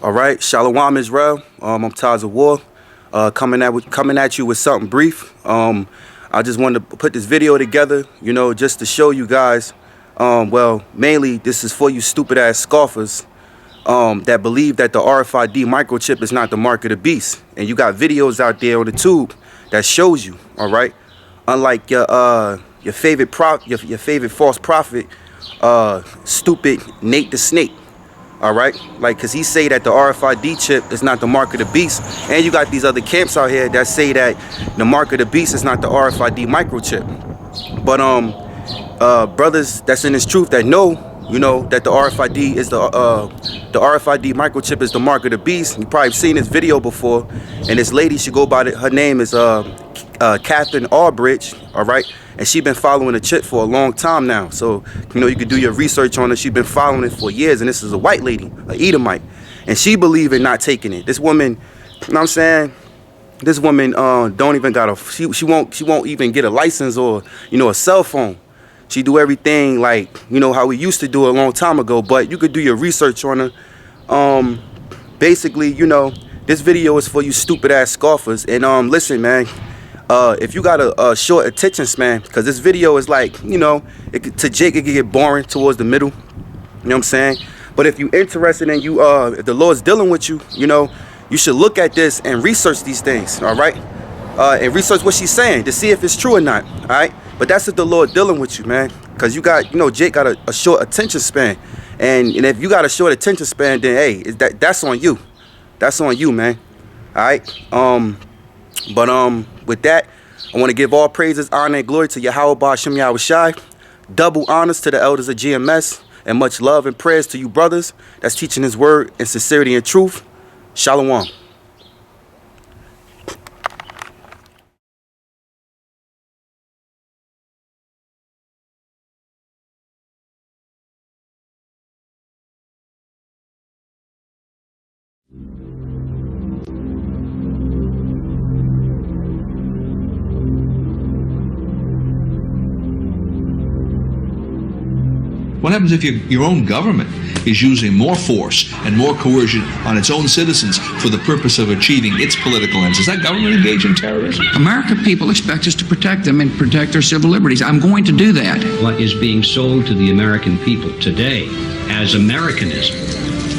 All right, Shalom Israel. I'm Taz of War, coming at you with something brief. I just wanted to put this video together, just to show you guys. Well, mainly this is for you stupid ass scoffers that believe that the Rfid microchip is not the mark of the beast, and you got videos out there on the tube that shows you. All right, unlike your favorite false prophet, stupid Nate the Snake. All right, cause he say that the RFID chip is not the mark of the beast, and you got these other camps out here that say that the mark of the beast is not the RFID microchip. But brothers that's in this truth that know, that the RFID is the RFID microchip is the mark of the beast. You probably seen this video before, and this lady, she go by her name is Catherine Albridge. All right. And she been following the chip for a long time now. So, you could do your research on her. She been following it for years. And this is a white lady, an Edomite. And she believe in not taking it. This woman, you know what I'm saying? This woman don't even got she won't even get a license or, a cell phone. She do everything like, how we used to do it a long time ago. But you could do your research on her. Basically, this video is for you stupid ass scoffers. And listen, man. If you got a short attention span, because this video is like, to Jake it can get boring towards the middle, you know what I'm saying? But if you interested and if the Lord's dealing with you, you should look at this and research these things, all right? And research what she's saying to see if it's true or not, all right? But that's if the Lord dealing with you, man, because you got, Jake got a short attention span, and if you got a short attention span, then hey, that's on you, man, all right? With that, I want to give all praises, honor, and glory to Yahweh Ba'Shem Yahushai. Double honors to the elders of GMS, and much love and prayers to you brothers that's teaching his word in sincerity and truth. Shalom. What happens if your own government is using more force and more coercion on its own citizens for the purpose of achieving its political ends? Is that government engaged in terrorism? American people expect us to protect them and protect their civil liberties. I'm going to do that. What is being sold to the American people today as Americanism,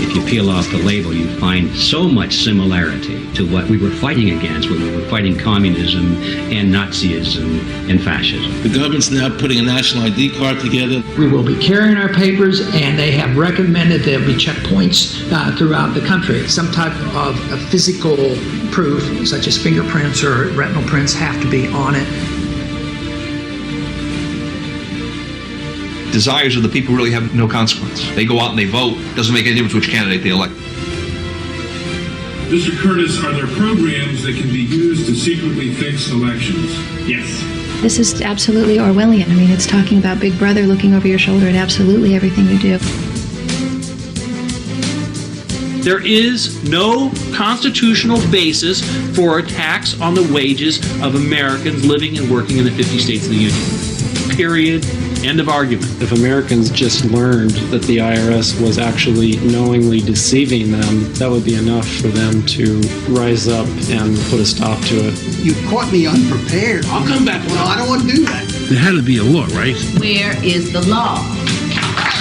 if you peel off the label, you find so much similarity to what we were fighting against when we were fighting communism and Nazism and fascism. The government's now putting a national ID card together. We will be carrying our papers, and they have recommended there'll be checkpoints throughout the country. Some type of a physical proof, such as fingerprints or retinal prints, have to be on it. Desires of the people really have no consequence. They go out and they vote. Doesn't make any difference which candidate they elect. Mr. Curtis, are there programs that can be used to secretly fix elections? Yes. This is absolutely Orwellian. I mean, it's talking about Big Brother looking over your shoulder at absolutely everything you do. There is no constitutional basis for a tax on the wages of Americans living and working in the 50 states of the Union. Period. End of argument. If Americans just learned that the IRS was actually knowingly deceiving them, that would be enough for them to rise up and put a stop to it. You caught me unprepared. I'll come back. Well, I don't want to do that. There had to be a law, right? Where is the law?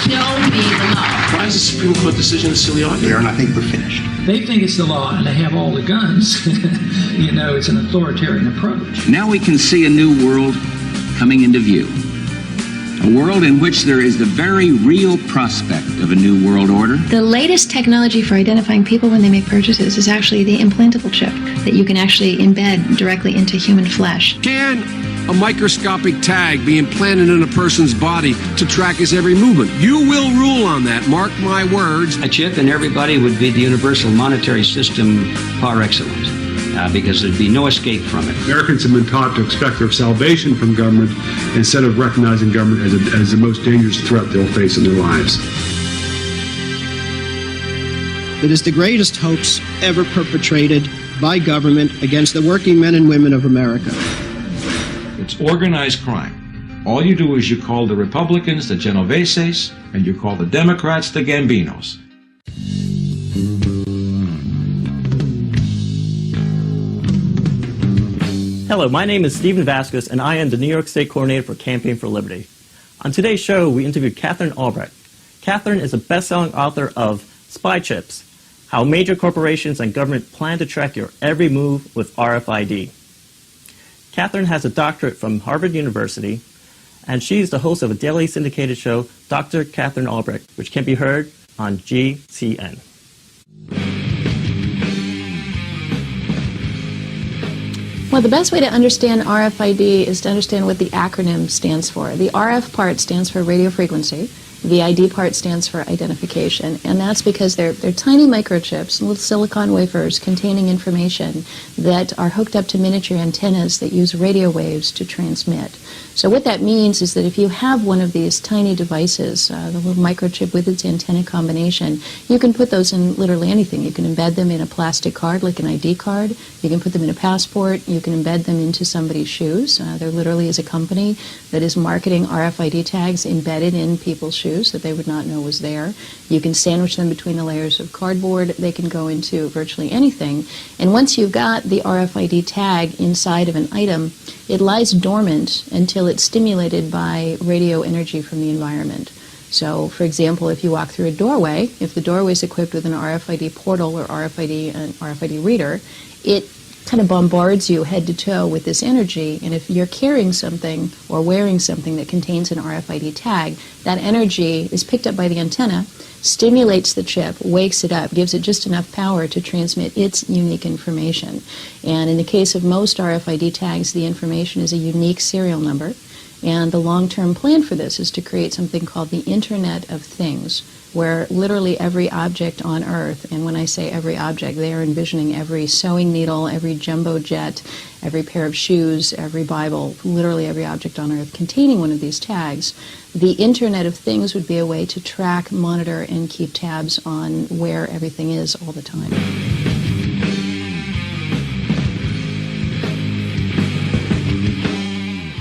Show me the law. Why is the Supreme Court decision silly argument? And I think we're finished. They think it's the law, and they have all the guns. It's an authoritarian approach. Now we can see a new world coming into view. A world in which there is the very real prospect of a new world order. The latest technology for identifying people when they make purchases is actually the implantable chip that you can actually embed directly into human flesh. Can a microscopic tag be implanted in a person's body to track his every movement? You will rule on that, mark my words. A chip in everybody would be the universal monetary system par excellence. Because there'd be no escape from it. Americans have been taught to expect their salvation from government instead of recognizing government as the most dangerous threat they'll face in their lives. It is the greatest hoax ever perpetrated by government against the working men and women of America. It's organized crime. All you do is you call the Republicans the Genoveses, and you call the Democrats the Gambinos. Hello, my name is Stephen Vasquez, and I am the New York State Coordinator for Campaign for Liberty. On today's show, we interviewed Catherine Albrecht. Catherine is a best-selling author of Spy Chips, How Major Corporations and Government Plan to Track Your Every Move with RFID. Catherine has a doctorate from Harvard University, and she is the host of a daily syndicated show, Dr. Catherine Albrecht, which can be heard on GCN. Well, the best way to understand RFID is to understand what the acronym stands for. The RF part stands for radio frequency. The ID part stands for identification, and that's because they're tiny microchips, little silicon wafers containing information that are hooked up to miniature antennas that use radio waves to transmit. So what that means is that if you have one of these tiny devices, the little microchip with its antenna combination, you can put those in literally anything. You can embed them in a plastic card like an ID card. You can put them in a passport. You can embed them into somebody's shoes. There literally is a company that is marketing RFID tags embedded in people's shoes that they would not know was there. You can sandwich them between the layers of cardboard. They can go into virtually anything. And once you've got the RFID tag inside of an item, it lies dormant until it's stimulated by radio energy from the environment. So, for example, if you walk through a doorway, if the doorway is equipped with an RFID portal or RFID reader, it kind of bombards you head to toe with this energy, and if you're carrying something or wearing something that contains an RFID tag, that energy is picked up by the antenna, stimulates the chip, wakes it up, gives it just enough power to transmit its unique information. And in the case of most RFID tags, the information is a unique serial number, and the long-term plan for this is to create something called the Internet of Things, where literally every object on Earth, and when I say every object, they are envisioning every sewing needle, every jumbo jet, every pair of shoes, every Bible, literally every object on Earth containing one of these tags. The Internet of Things would be a way to track, monitor, and keep tabs on where everything is all the time.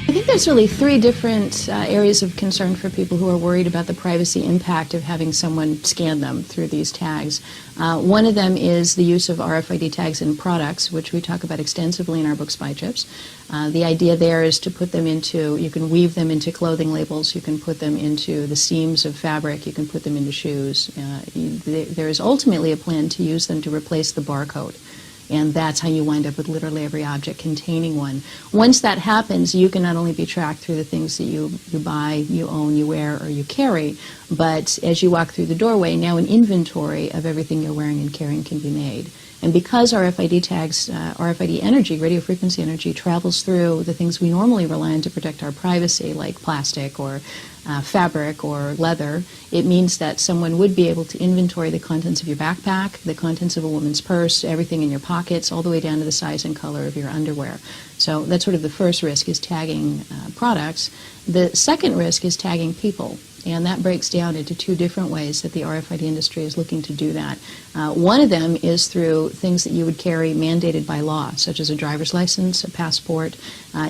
I think there's really three different areas of concern for people who are worried about the privacy impact of having someone scan them through these tags. One of them is the use of RFID tags in products, which we talk about extensively in our book Spy Chips. The idea there is to put them into, you can weave them into clothing labels, you can put them into the seams of fabric, you can put them into shoes. There is ultimately a plan to use them to replace the barcode. And that's how you wind up with literally every object containing one. Once that happens, you can not only be tracked through the things that you buy, you own, you wear, or you carry, but as you walk through the doorway, now an inventory of everything you're wearing and carrying can be made. And because RFID tags, RFID energy, radio frequency energy, travels through the things we normally rely on to protect our privacy, like plastic or fabric or leather, it means that someone would be able to inventory the contents of your backpack, the contents of a woman's purse, everything in your pockets, all the way down to the size and color of your underwear. So that's sort of the first risk, is tagging products. The second risk is tagging people. And that breaks down into two different ways that the RFID industry is looking to do that. One of them is through things that you would carry mandated by law, such as a driver's license, a passport.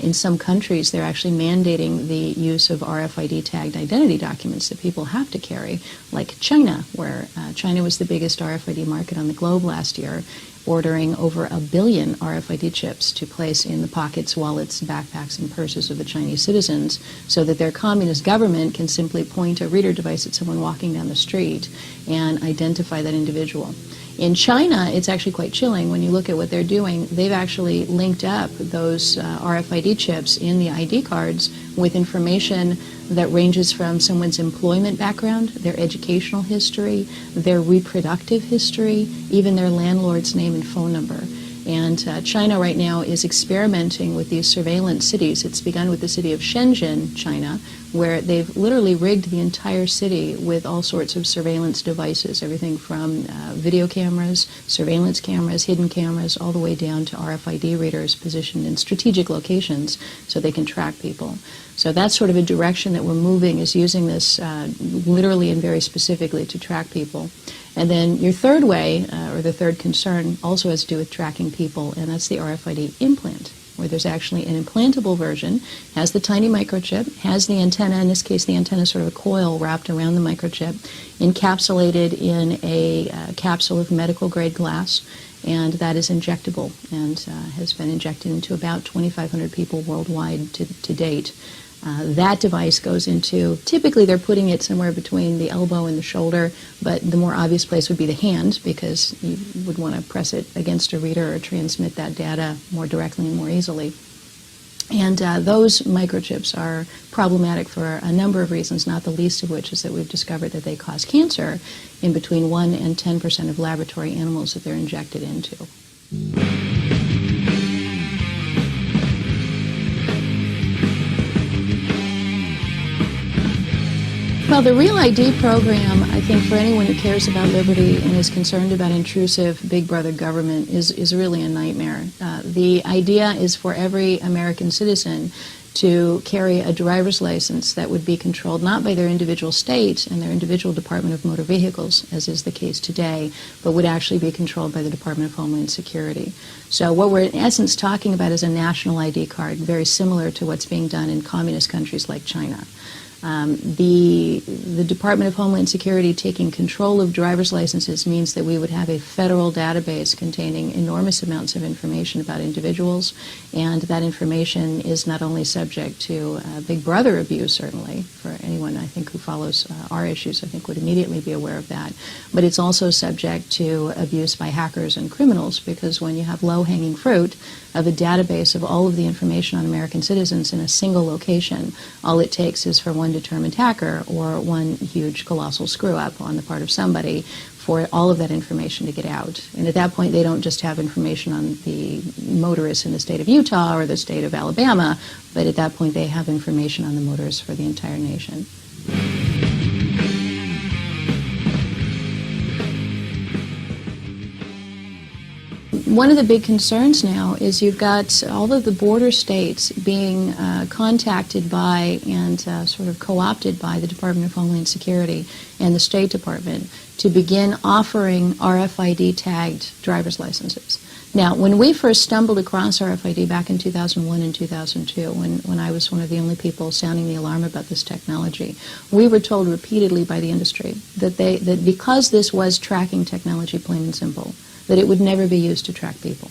In some countries, they're actually mandating the use of RFID tagged identity documents that people have to carry, like China, where China was the biggest RFID market on the globe last year, ordering over 1 billion RFID chips to place in the pockets, wallets, backpacks, and purses of the Chinese citizens, so that their communist government can simply point a reader device at someone walking down the street and identify that individual. In China, it's actually quite chilling. When you look at what they're doing, they've actually linked up those RFID chips in the ID cards with information that ranges from someone's employment background, their educational history, their reproductive history, even their landlord's name and phone number. And China right now is experimenting with these surveillance cities. It's begun with the city of Shenzhen, China, where they've literally rigged the entire city with all sorts of surveillance devices, everything from video cameras, surveillance cameras, hidden cameras, all the way down to RFID readers positioned in strategic locations so they can track people. So that's sort of a direction that we're moving, is using this literally and very specifically to track people. And then your third way, or the third concern, also has to do with tracking people, and that's the RFID implant, where there's actually an implantable version, has the tiny microchip, has the antenna, in this case the antenna is sort of a coil wrapped around the microchip, encapsulated in a capsule of medical grade glass, and that is injectable and has been injected into about 2,500 people worldwide to date. That device goes into, typically they're putting it somewhere between the elbow and the shoulder, but the more obvious place would be the hand, because you would want to press it against a reader or transmit that data more directly and more easily. And those microchips are problematic for a number of reasons, not the least of which is that we've discovered that they cause cancer in between 1 and 10% of laboratory animals that they're injected into. Well, the Real ID program, I think, for anyone who cares about liberty and is concerned about intrusive big brother government is really a nightmare. The idea is for every American citizen to carry a driver's license that would be controlled not by their individual state and their individual Department of Motor Vehicles, as is the case today, but would actually be controlled by the Department of Homeland Security. So what we're in essence talking about is a national ID card, very similar to what's being done in communist countries like China. The Department of Homeland Security taking control of driver's licenses means that we would have a federal database containing enormous amounts of information about individuals, and that information is not only subject to Big Brother abuse, certainly, for anyone I think who follows our issues I think would immediately be aware of that, but it's also subject to abuse by hackers and criminals, because when you have low-hanging fruit of a database of all of the information on American citizens in a single location, all it takes is for one determined hacker or one huge colossal screw-up on the part of somebody for all of that information to get out. And at that point, they don't just have information on the motorists in the state of Utah or the state of Alabama, but at that point, they have information on the motorists for the entire nation. One of the big concerns now is you've got all of the border states being contacted by and sort of co-opted by the Department of Homeland Security and the State Department to begin offering RFID-tagged driver's licenses. Now, when we first stumbled across RFID back in 2001 and 2002, when I was one of the only people sounding the alarm about this technology, we were told repeatedly by the industry that because this was tracking technology, plain and simple, that it would never be used to track people.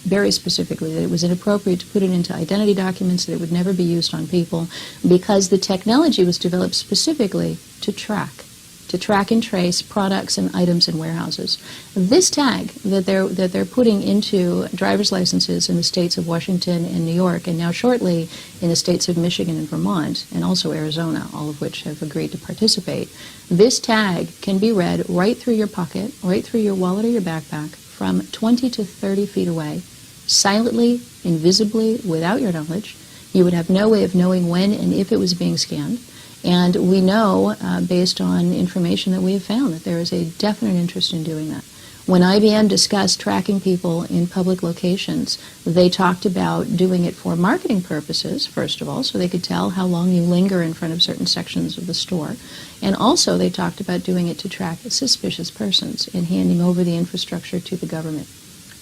Very specifically, that it was inappropriate to put it into identity documents, that it would never be used on people, because the technology was developed specifically to track and trace products and items in warehouses. This tag that they're putting into driver's licenses in the states of Washington and New York, and now shortly in the states of Michigan and Vermont, and also Arizona, all of which have agreed to participate, this tag can be read right through your pocket, right through your wallet or your backpack, from 20 to 30 feet away, silently, invisibly, without your knowledge. You would have no way of knowing when and if it was being scanned. And we know, based on information that we have found, that there is a definite interest in doing that. When IBM discussed tracking people in public locations, they talked about doing it for marketing purposes, first of all, so they could tell how long you linger in front of certain sections of the store. And also they talked about doing it to track suspicious persons and handing over the infrastructure to the government.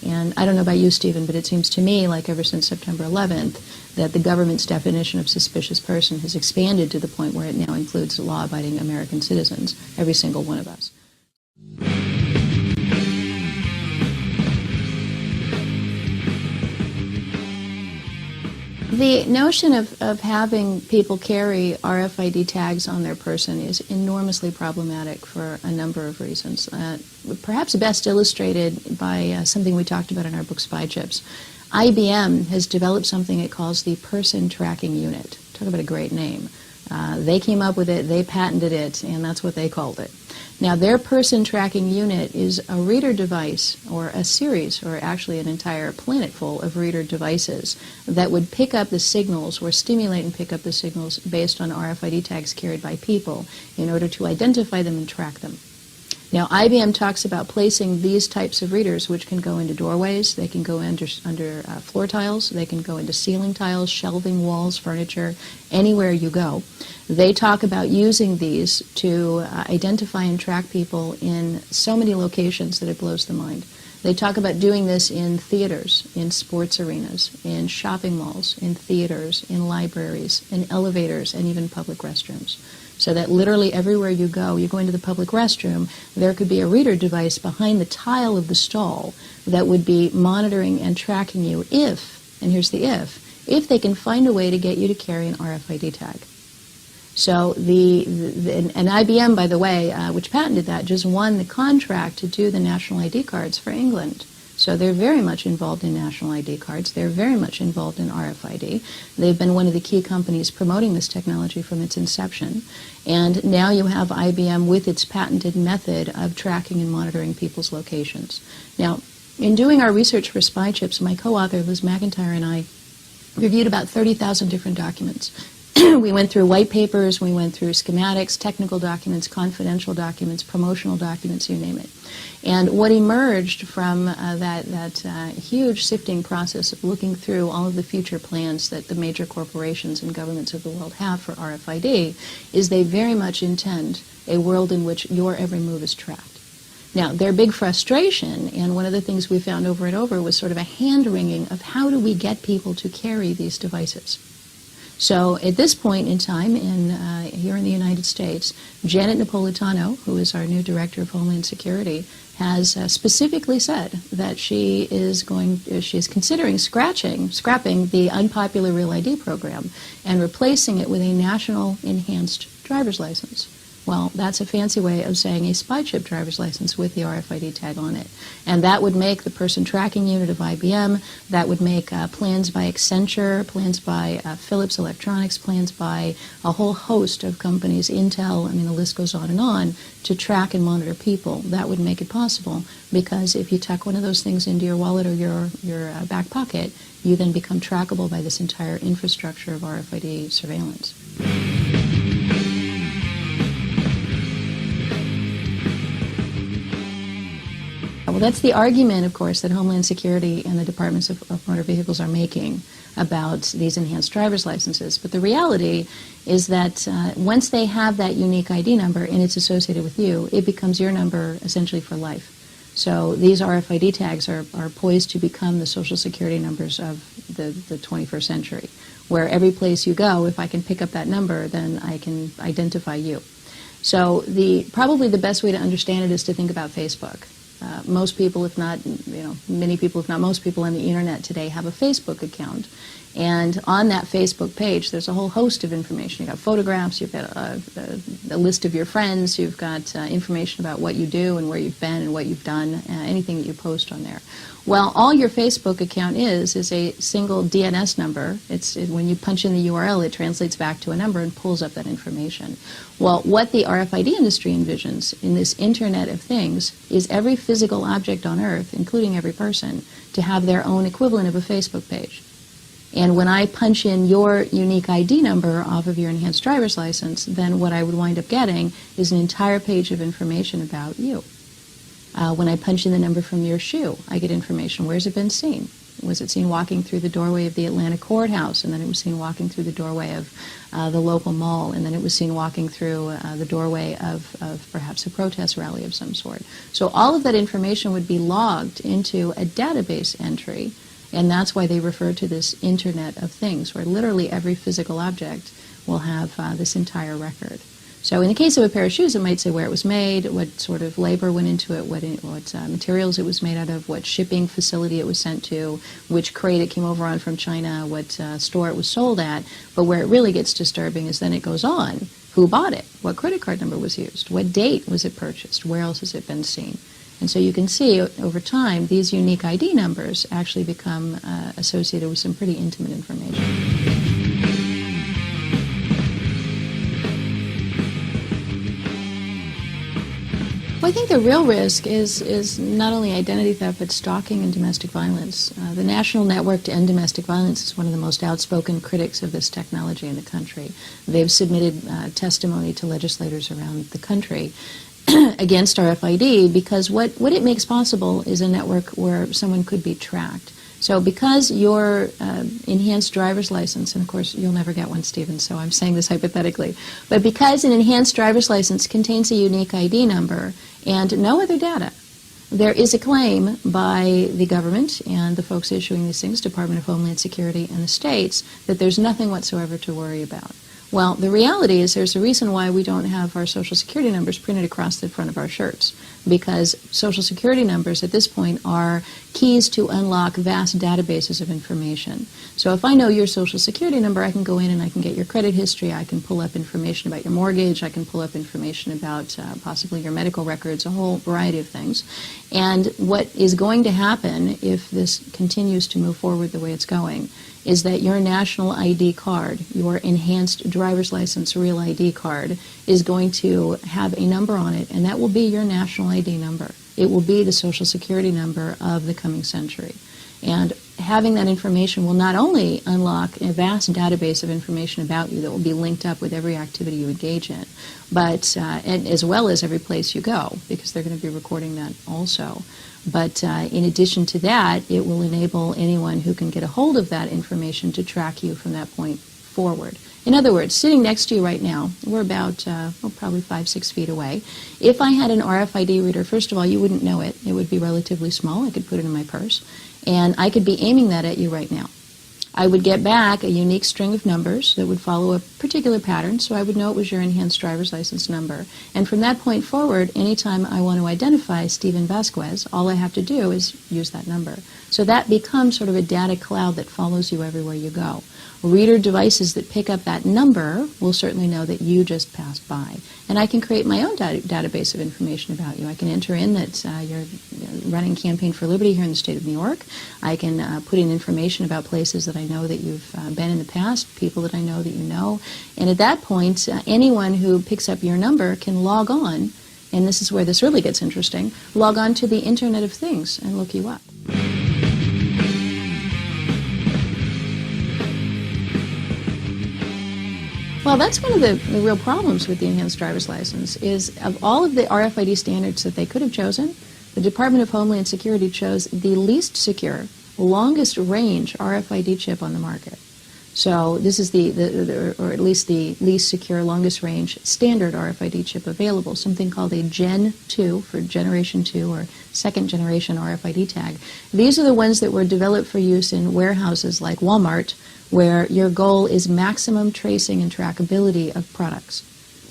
And I don't know about you, Stephen, but it seems to me, like ever since September 11th, that the government's definition of suspicious person has expanded to the point where it now includes law-abiding American citizens, every single one of us. The notion of having people carry RFID tags on their person is enormously problematic for a number of reasons. Perhaps best illustrated by something we talked about in our book, Spy Chips. IBM has developed something it calls the Person Tracking Unit. Talk about a great name. They came up with it, they patented it, and that's what they called it. Now, their person tracking unit is a reader device, or a series, or actually an entire planet full of reader devices that would pick up the signals, or stimulate and pick up the signals based on RFID tags carried by people in order to identify them and track them. Now, IBM talks about placing these types of readers, which can go into doorways, they can go under floor tiles, they can go into ceiling tiles, shelving, walls, furniture, anywhere you go. They talk about using these to identify and track people in so many locations that it blows the mind. They talk about doing this in theaters, in sports arenas, in shopping malls, in theaters, in libraries, in elevators, and even public restrooms. So that literally everywhere you go into the public restroom, there could be a reader device behind the tile of the stall that would be monitoring and tracking you if, and here's the if they can find a way to get you to carry an RFID tag. So and IBM, by the way, which patented that, just won the contract to do the national ID cards for England. So they're very much involved in national ID cards. They're very much involved in RFID. They've been one of the key companies promoting this technology from its inception. And now you have IBM with its patented method of tracking and monitoring people's locations. Now, in doing our research for spy chips, my co-author, Liz McIntyre, and I reviewed about 30,000 different documents. We went through white papers, we went through schematics, technical documents, confidential documents, promotional documents, you name it. And what emerged from that huge sifting process of looking through all of the future plans that the major corporations and governments of the world have for RFID is they very much intend a world in which your every move is tracked. Now, their big frustration, and one of the things we found over and over, was sort of a hand-wringing of how do we get people to carry these devices. So at this point in time, here in the United States, Janet Napolitano, who is our new Director of Homeland Security, has specifically said that she is considering scrapping the unpopular Real ID program and replacing it with a national enhanced driver's license. Well, that's a fancy way of saying a spy chip driver's license with the RFID tag on it. And that would make the person tracking unit of IBM, that would make plans by Accenture, plans by Philips Electronics, plans by a whole host of companies, Intel, I mean the list goes on, to track and monitor people. That would make it possible because if you tuck one of those things into your wallet or your back pocket, you then become trackable by this entire infrastructure of RFID surveillance. Well, that's the argument, of course, that Homeland Security and the Departments of Motor Vehicles are making about these enhanced driver's licenses. But the reality is that once they have that unique ID number and it's associated with you, it becomes your number essentially for life. So these RFID tags are poised to become the Social Security numbers of the 21st century, where every place you go, if I can pick up that number, then I can identify you. So probably the best way to understand it is to think about Facebook. Most people, if not, many people, if not most people on the internet today have a Facebook account. And on that Facebook page, there's a whole host of information. You've got photographs, you've got a list of your friends, you've got information about what you do and where you've been and what you've done, anything that you post on there. Well, all your Facebook account is a single DNS number. When you punch in the URL, it translates back to a number and pulls up that information. Well, what the RFID industry envisions in this Internet of Things is every physical object on Earth, including every person, to have their own equivalent of a Facebook page. And when I punch in your unique ID number off of your enhanced driver's license, then what I would wind up getting is an entire page of information about you. When I punch in the number from your shoe, I get information. Where's it been seen? Was it seen walking through the doorway of the Atlanta courthouse, and then it was seen walking through the doorway of the local mall, and then it was seen walking through the doorway of perhaps a protest rally of some sort. So all of that information would be logged into a database entry, and that's why they refer to this Internet of Things, where literally every physical object will have this entire record. So in the case of a pair of shoes, it might say where it was made, what sort of labor went into it, what materials it was made out of, what shipping facility it was sent to, which crate it came over on from China, what store it was sold at. But where it really gets disturbing is then it goes on. Who bought it? What credit card number was used? What date was it purchased? Where else has it been seen? And so you can see over time these unique ID numbers actually become associated with some pretty intimate information. Well, I think the real risk is not only identity theft, but stalking and domestic violence. The National Network to End Domestic Violence is one of the most outspoken critics of this technology in the country. They've submitted testimony to legislators around the country against RFID because what it makes possible is a network where someone could be tracked. So because your enhanced driver's license, and of course you'll never get one, Stephen, so I'm saying this hypothetically, but because an enhanced driver's license contains a unique ID number and no other data, there is a claim by the government and the folks issuing these things, Department of Homeland Security and the states, that there's nothing whatsoever to worry about. Well, the reality is there's a reason why we don't have our Social Security numbers printed across the front of our shirts, because Social Security numbers at this point are keys to unlock vast databases of information. So if I know your Social Security number, I can go in and I can get your credit history, I can pull up information about your mortgage, I can pull up information about possibly your medical records, a whole variety of things. And what is going to happen if this continues to move forward the way it's going is that your national ID card, your enhanced driver's license real ID card, is going to have a number on it, and that will be your national ID number. It will be the Social Security number of the coming century. And having that information will not only unlock a vast database of information about you that will be linked up with every activity you engage in, but and as well as every place you go, because they're going to be recording that also. But in addition to that, it will enable anyone who can get a hold of that information to track you from that point forward. In other words, sitting next to you right now, we're about probably 5-6 feet away. If I had an RFID reader, first of all, you wouldn't know it. It would be relatively small. I could put it in my purse. And I could be aiming that at you right now. I would get back a unique string of numbers that would follow a particular pattern, so I would know it was your enhanced driver's license number. And from that point forward, anytime I want to identify Stephen Vasquez, all I have to do is use that number. So that becomes sort of a data cloud that follows you everywhere you go. Reader devices that pick up that number will certainly know that you just passed by. And I can create my own database of information about you. I can enter in that you're running Campaign for Liberty here in the state of New York. I can put in information about places that I know that you've been in the past, people that I know that you know. And at that point, anyone who picks up your number can log on, and this is where this really gets interesting, log on to the Internet of Things and look you up. Well, that's one of the real problems with the enhanced driver's license is of all of the RFID standards that they could have chosen, the Department of Homeland Security chose the least secure, longest range RFID chip on the market. So this is or at least the least secure, longest range standard RFID chip available, something called a Gen 2 for Generation 2 or second generation RFID tag. These are the ones that were developed for use in warehouses like Walmart, where your goal is maximum tracing and trackability of products.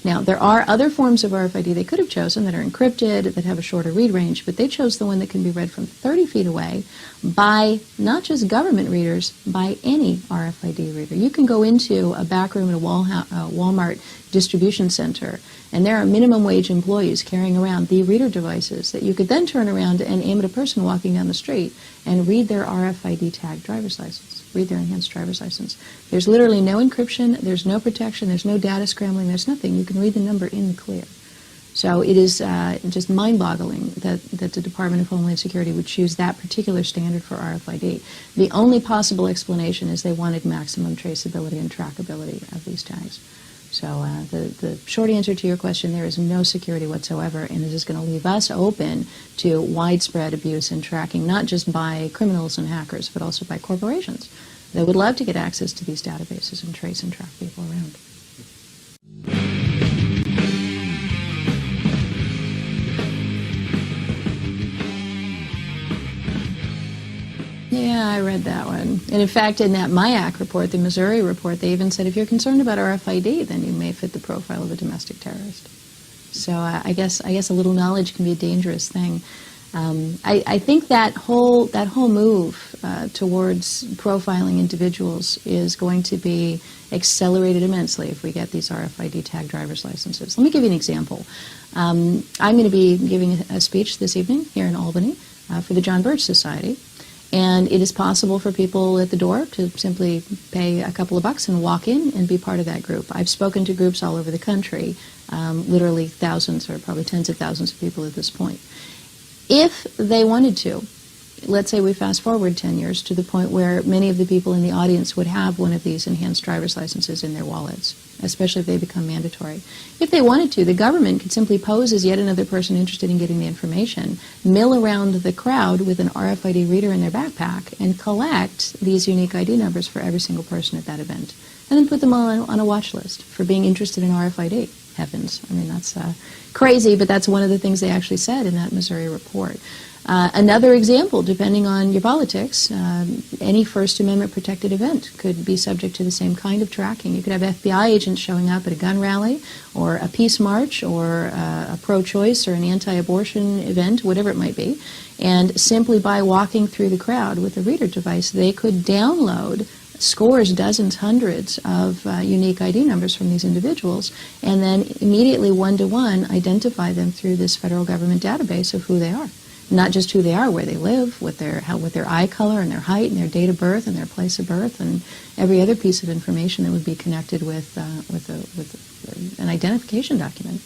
Now, there are other forms of RFID they could have chosen that are encrypted, that have a shorter read range, but they chose the one that can be read from 30 feet away by not just government readers, by any RFID reader. You can go into a back room at a Walmart distribution center, and there are minimum wage employees carrying around the reader devices that you could then turn around and aim at a person walking down the street and read their RFID tag driver's license, read their enhanced driver's license. There's literally no encryption, there's no protection, there's no data scrambling, there's nothing. You can read the number in the clear. So it is just mind-boggling that the Department of Homeland Security would choose that particular standard for RFID. The only possible explanation is they wanted maximum traceability and trackability of these tags. So the short answer to your question, there is no security whatsoever, and this is going to leave us open to widespread abuse and tracking, not just by criminals and hackers, but also by corporations that would love to get access to these databases and trace and track people around. Yeah, I read that one. And in fact, in that MIAC report, the Missouri report, they even said if you're concerned about RFID, then you may fit the profile of a domestic terrorist. So I guess a little knowledge can be a dangerous thing. I think that whole move towards profiling individuals is going to be accelerated immensely if we get these RFID tag driver's licenses. Let me give you an example. I'm going to be giving a speech this evening here in Albany for the John Birch Society. And it is possible for people at the door to simply pay a couple of bucks and walk in and be part of that group. I've spoken to groups all over the country, literally thousands or probably tens of thousands of people at this point. If they wanted to, let's say we fast forward 10 years to the point where many of the people in the audience would have one of these enhanced driver's licenses in their wallets, especially if they become mandatory. If they wanted to, the government could simply pose as yet another person interested in getting the information, mill around the crowd with an RFID reader in their backpack, and collect these unique ID numbers for every single person at that event, and then put them on a watch list for being interested in RFID. Heavens. I mean, that's crazy, but that's one of the things they actually said in that Missouri report. Another example, depending on your politics, any First Amendment protected event could be subject to the same kind of tracking. You could have FBI agents showing up at a gun rally or a peace march or a pro-choice or an anti-abortion event, whatever it might be, and simply by walking through the crowd with a reader device, they could download scores, dozens, hundreds of unique ID numbers from these individuals, and then immediately one-to-one identify them through this federal government database of who they are. Not just who they are, where they live, with their eye color and their height and their date of birth and their place of birth and every other piece of information that would be connected with an identification document.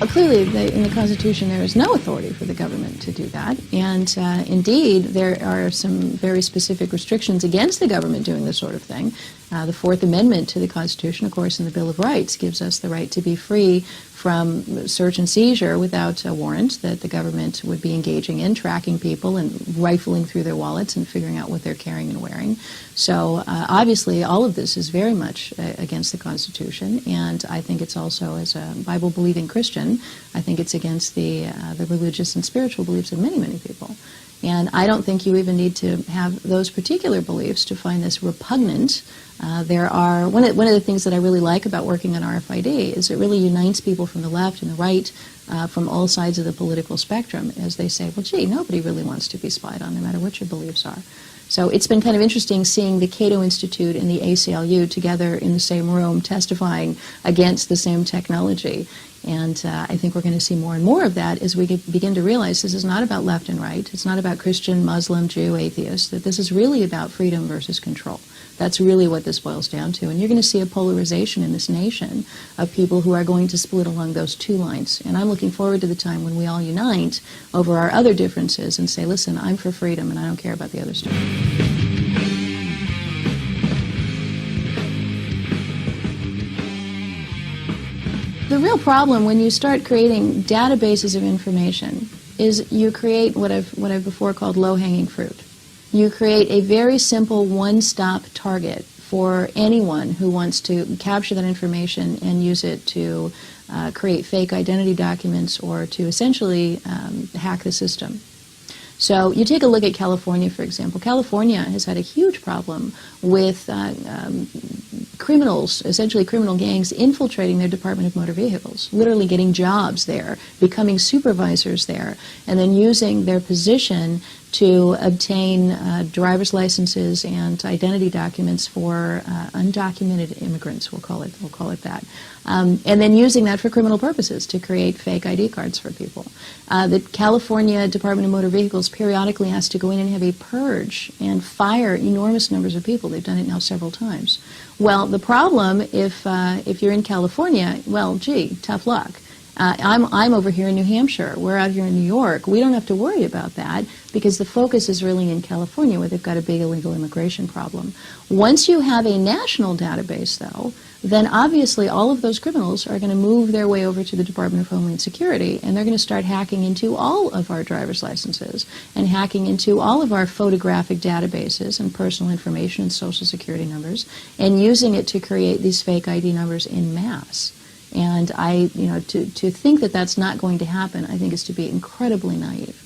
Clearly, in the Constitution, there is no authority for the government to do that, and indeed, there are some very specific restrictions against the government doing this sort of thing. The Fourth Amendment to the Constitution, of course, in the Bill of Rights, gives us the right to be free from search and seizure without a warrant that the government would be engaging in, tracking people and rifling through their wallets and figuring out what they're carrying and wearing. So obviously all of this is very much against the Constitution, and I think it's also, as a Bible-believing Christian, I think it's against the religious and spiritual beliefs of many, many people. And I don't think you even need to have those particular beliefs to find this repugnant. There are one of the things that I really like about working on RFID is it really unites people from the left and the right, from all sides of the political spectrum, as they say, well, gee, nobody really wants to be spied on, no matter what your beliefs are. So it's been kind of interesting seeing the Cato Institute and the ACLU together in the same room testifying against the same technology. And I think we're going to see more and more of that as we begin to realize this is not about left and right. It's not about Christian, Muslim, Jew, atheist, that this is really about freedom versus control. That's really what this boils down to. And you're going to see a polarization in this nation of people who are going to split along those two lines. And I'm looking forward to the time when we all unite over our other differences and say, listen, I'm for freedom and I don't care about the other stuff. The real problem when you start creating databases of information is you create what I've before called low-hanging fruit. You create a very simple one-stop target for anyone who wants to capture that information and use it to create fake identity documents or to essentially hack the system. So you take a look at California, for example. California has had a huge problem with criminals, essentially criminal gangs, infiltrating their Department of Motor Vehicles, literally getting jobs there, becoming supervisors there, and then using their position to obtain driver's licenses and identity documents for undocumented immigrants, we'll call it that. And then using that for criminal purposes to create fake ID cards for people. The California Department of Motor Vehicles periodically has to go in and have a purge and fire enormous numbers of people. They've done it now several times. Well, the problem, if you're in California, well, gee, tough luck. I'm over here in New Hampshire. We're out here in New York. We don't have to worry about that because the focus is really in California where they've got a big illegal immigration problem. Once you have a national database, though, then obviously all of those criminals are going to move their way over to the Department of Homeland Security, and they're going to start hacking into all of our driver's licenses and hacking into all of our photographic databases and personal information and social security numbers and using it to create these fake ID numbers in mass. And to think that that's not going to happen, I think is to be incredibly naive.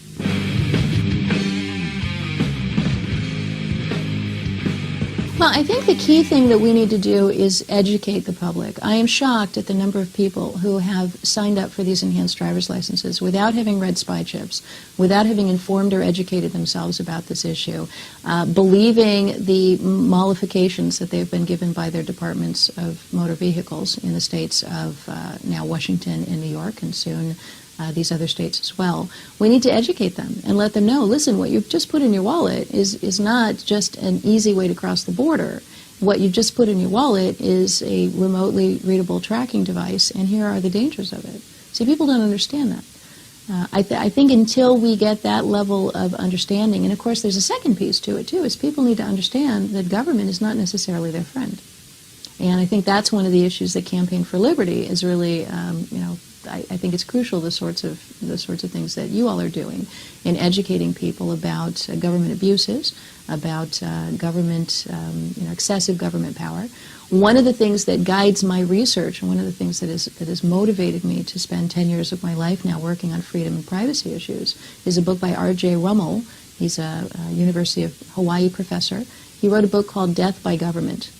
Well, I think the key thing that we need to do is educate the public. I am shocked at the number of people who have signed up for these enhanced driver's licenses without having read spy chips, without having informed or educated themselves about this issue, believing the mollifications that they've been given by their departments of motor vehicles in the states of now Washington and New York and soon these other states as well. We need to educate them and let them know, listen, what you've just put in your wallet is not just an easy way to cross the border. What you've just put in your wallet is a remotely readable tracking device, and here are the dangers of it. See, people don't understand that. I think until we get that level of understanding, and of course there's a second piece to it too, is people need to understand that government is not necessarily their friend. And I think that's one of the issues that Campaign for Liberty is really, I think it's crucial the sorts of things that you all are doing in educating people about government abuses, about government, excessive government power. One of the things that guides my research, and one of the things that has motivated me to spend 10 years of my life now working on freedom and privacy issues, is a book by R.J. Rummel. He's a University of Hawaii professor. He wrote a book called Death by Government.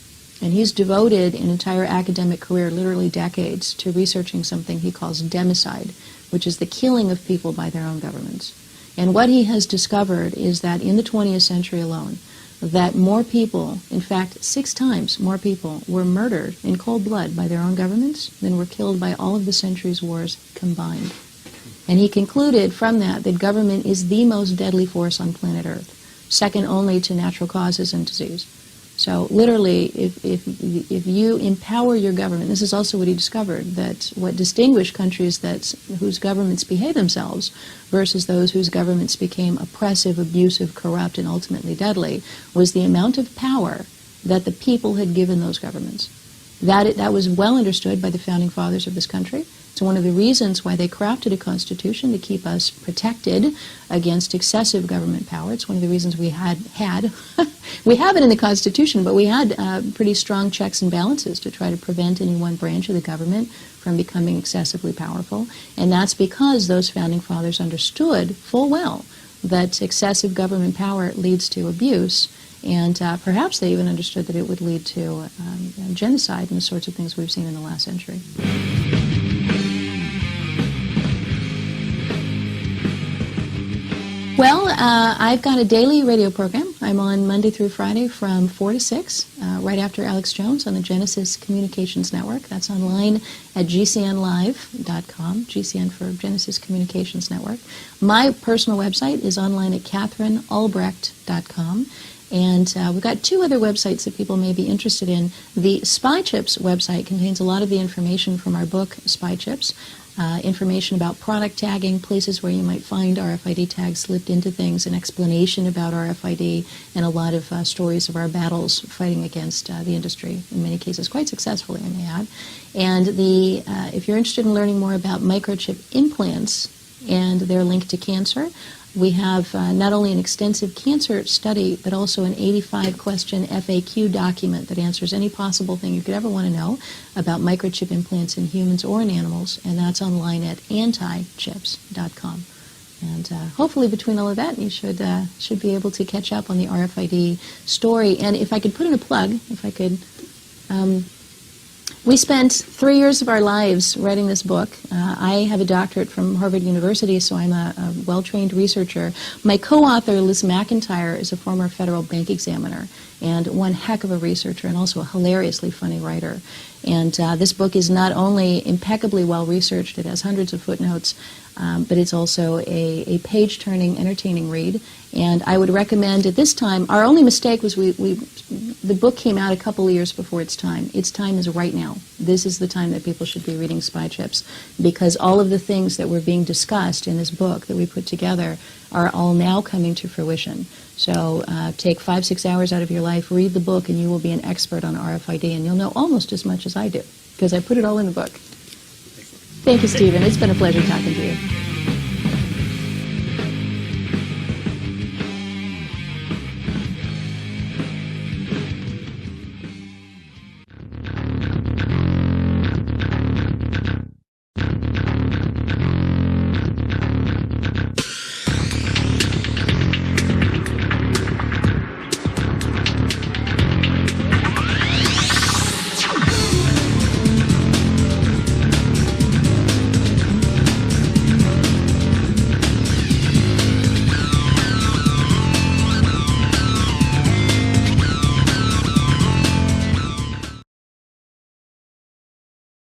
And he's devoted an entire academic career, literally decades, to researching something he calls democide, which is the killing of people by their own governments. And what he has discovered is that in the 20th century alone, that more people, in fact 6 times more people, were murdered in cold blood by their own governments than were killed by all of the century's wars combined. And he concluded from that government is the most deadly force on planet Earth, second only to natural causes and disease. So literally, if you empower your government, this is also what he discovered, that what distinguished countries whose governments behave themselves versus those whose governments became oppressive, abusive, corrupt, and ultimately deadly, was the amount of power that the people had given those governments. That was well understood by the founding fathers of this country. It's one of the reasons why they crafted a constitution to keep us protected against excessive government power. It's one of the reasons we had we have it in the Constitution, but we had pretty strong checks and balances to try to prevent any one branch of the government from becoming excessively powerful. And that's because those founding fathers understood full well that excessive government power leads to abuse. And perhaps they even understood that it would lead to genocide and the sorts of things we've seen in the last century. Well, I've got a daily radio program. I'm on Monday through Friday from 4 to 6, right after Alex Jones on the Genesis Communications Network. That's online at gcnlive.com, GCN for Genesis Communications Network. My personal website is online at catherinealbrecht.com. And we've got 2 other websites that people may be interested in. The Spy Chips website contains a lot of the information from our book, Spy Chips. Information about product tagging, places where you might find RFID tags slipped into things, an explanation about RFID, and a lot of stories of our battles fighting against the industry, in many cases quite successfully, I may add. And if you're interested in learning more about microchip implants and their link to cancer, we have not only an extensive cancer study, but also an 85-question FAQ document that answers any possible thing you could ever want to know about microchip implants in humans or in animals, and that's online at antichips.com. And hopefully between all of that, you should be able to catch up on the RFID story. And if I could put in a plug, we spent 3 years of our lives writing this book. I have a doctorate from Harvard University, so I'm a well-trained researcher. My co-author, Liz McIntyre, is a former federal bank examiner and one heck of a researcher and also a hilariously funny writer. And this book is not only impeccably well-researched, it has hundreds of footnotes, but it's also a page-turning, entertaining read. And I would recommend at this time, our only mistake was the book came out a couple of years before its time. Its time is right now. This is the time that people should be reading Spy Chips, because all of the things that were being discussed in this book that we put together are all now coming to fruition. So take 5-6 hours out of your life, read the book, and you will be an expert on RFID, and you'll know almost as much as I do, because I put it all in the book. Thank you, Stephen. It's been a pleasure talking to you.